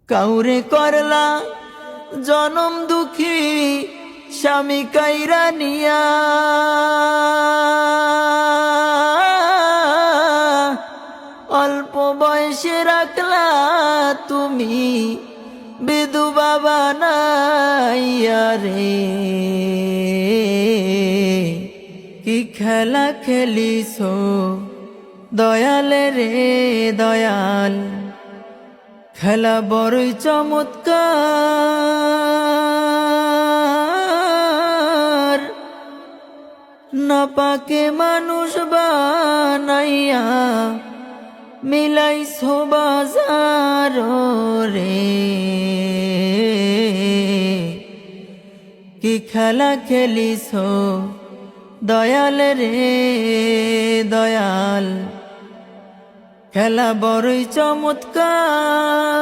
কাউরে করলা জনম দুঃখী স্বামী কাইরা নিয়া, অল্প বয়সে রাখলা তুমি বিধবা বানাইয়া রে। কি খেলা খেলিছো দয়াল রে দয়াল, খেলা বড়ই চমৎকার। নাপাকে মানুষ বানাইয়া মিলাইছো বাজার রে। কি খেলা খেলিছো দয়াল রে দয়াল, খেলা বড়ই চমৎকার।